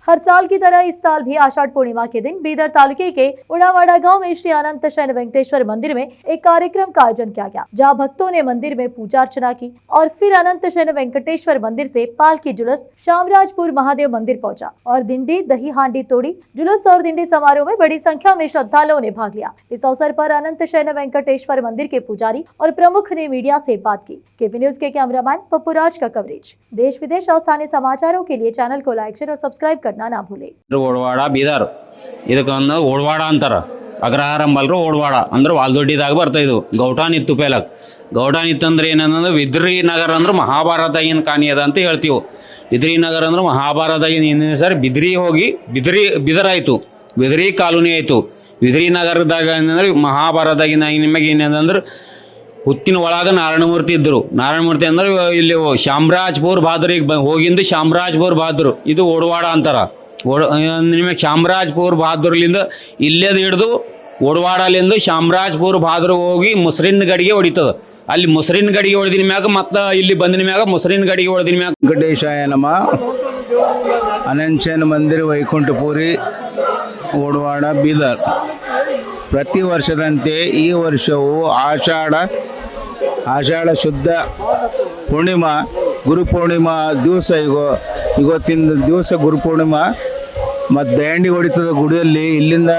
हर साल की तरह इस साल भी आषाढ़ पूर्णिमा के दिन बीदर तालुके के उड़ावाड़ा गांव में श्री अनंत शयन वेंकटेश्वर मंदिर में एक कार्यक्रम का आयोजन किया गया, जहां भक्तों ने मंदिर में पूजा अर्चना की और फिर अनंत शयन वेंकटेश्वर मंदिर से पालकी जुलूस शामराजपुर महादेव मंदिर पहुंचा और दिंडी दही हांडी तोड़ी। जुलूस और दिंडी समारोह में बड़ी संख्या में श्रद्धालुओं ने भाग लिया। इस अवसर पर अनंत शयन वेंकटेश्वर मंदिर के पुजारी और प्रमुख ने मीडिया से बात की। केपी न्यूज के कैमरामैन पप्पूराज का कवरेज। देश विदेश और स्थानीय समाचारों के लिए चैनल को लाइक शेयर और सब्सक्राइब करना ना भूले। ಓಡವಾಡ ಬೀದರ್ ಇದಕ್ಕೊಂದು ಓಡವಾಡ ಅಂತಾರ. ಅಗ್ರಹಾರ ಬಲ್ರು ಓಡವಾಡ ಅಂದ್ರೆ ವಾಲ್ದೊಡ್ಡಿದಾಗ ಬರ್ತಾ ಇದು. ಗೌಟಾನ್ ಇತ್ತು ಪೇಲಕ್. ಗೌಟಾನ್ ಇತ್ತಂದ್ರೆ ಏನಂದ್ರೆ ಬಿದ್ರಿ ನಗರ ಅಂದ್ರೆ ಮಹಾಭಾರತಗಿನ ಕಾಣಿ ಅದ ಅಂತ ಹೇಳ್ತೀವಿ. ಬಿದ್ರಿ ನಗರ ಅಂದ್ರೆ ಮಹಾಭಾರತಗಿನ ಹಿಂದಿನ ಸರಿ ಬಿದ್ರಿ ಹೋಗಿ ಬಿದರಾಯಿತು, ಬಿದ್ರಿ ಕಾಲೋನಿ ಆಯಿತು. ಬಿದ್ರಿ ನಗರದಾಗ ಏನಂದ್ರೆ ಮಹಾಭಾರತಗಿನ ನಿಮಗೆ ಏನಂದ್ರೆ ಹುತ್ತಿನ ಒಳಗೆ ನಾರಾಯಣಮೂರ್ತಿ ಇದ್ದರು. ನಾರಾಯಣಮೂರ್ತಿ ಅಂದ್ರೆ ಇಲ್ಲಿ ಶಾಮರಾಜ್ಪುರ್ ಬಹಾದೂರಿಗೆ ಹೋಗಿಂದು ಶಾಮರಾಜ್ಪುರ್ ಬಹಾದೂರ್ ಇದು ಓಡವಾಡ ಅಂತಾರ. ನಿಮಗೆ ಶಾಮರಾಜ್ಪುರ್ ಬಹಾದೂರ್ಲಿಂದ ಇಲ್ಲೇದು ಹಿಡಿದು ಓಡವಾಡಲಿಂದ ಶಾಮರಾಜ್ಪುರ್ ಬಹಾದೂರ್ ಹೋಗಿ ಮುಸ್ರಿನ್ ಗಡಿಗೆ ಹೊಡಿತದ. ಅಲ್ಲಿ ಮುಸ್ರಿನ್ ಗಡಿಗೆ ಹೊಡೆದಿನ ಮ್ಯಾಗ ಮತ್ತು ಇಲ್ಲಿ ಬಂದಿನ ಮ್ಯಾಗ ಮುಸ್ರಿನ್ ಗಡಿಗೆ ಹೊಡೆದಿನ ಮ್ಯಾಗ ವೆಂಕಟೇಶಾಯ ನಮಃ. ಅನಂತ ಶಯನ ಮಂದಿರ ವೈಕುಂಠಪುರಿ ಓಡವಾಡ ಬೀದರ್. ಪ್ರತಿ ವರ್ಷದಂತೆ ಈ ವರ್ಷವೂ ಆಷಾಢ ಶುದ್ಧ ಪೂರ್ಣಿಮಾ ಗುರುಪೂರ್ಣಿಮಾ ದಿವಸ ಇವತ್ತಿನ ದಿವಸ ಗುರುಪೂರ್ಣಿಮಾ ಮತ್ತು ದಯಂಡಿ ಹೊಡಿತದ ಗುಡಿಯಲ್ಲಿ. ಇಲ್ಲಿಂದ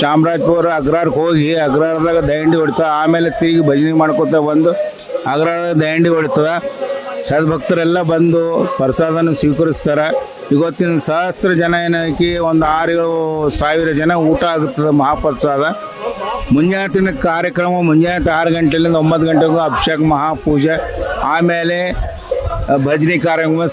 ಶಾಮರಾಜ್ಪುರ ಅಗ್ರಹಾರಕ್ಕೆ ಹೋಗಿ ಅಗ್ರಹಾರದಾಗ ದಯಂಡಿ ಹೊಡಿತದ. ಆಮೇಲೆ ತಿರುಗಿ ಭಜನೆ ಮಾಡ್ಕೊತ ಬಂದು ಅಗ್ರಹಾರದಾಗ ದಯಂಡಿ ಹೊಡಿತದ. ಸದ್ಭಕ್ತರೆಲ್ಲ ಬಂದು ಪ್ರಸಾದನ ಸ್ವೀಕರಿಸ್ತಾರೆ. ಇವತ್ತಿನ ಸಹಸ್ರ ಜನ ಏನಕ್ಕೆ ಒಂದು 6,000 ಜನ ಊಟ ಆಗುತ್ತದೆ ಮಹಾಪ್ರಸಾದ. ಮುಂಜಾತಿನ ಕಾರ್ಯಕ್ರಮ ಮುಂಜಾನೆ 6 ಗಂಟೆಯಿಂದ 9 ಗಂಟೆಗೂ ಅಭಿಷೇಕ ಮಹಾಪೂಜೆ, ಆಮೇಲೆ ಭಜನೆ ಕಾರ್ಯಕ್ರಮ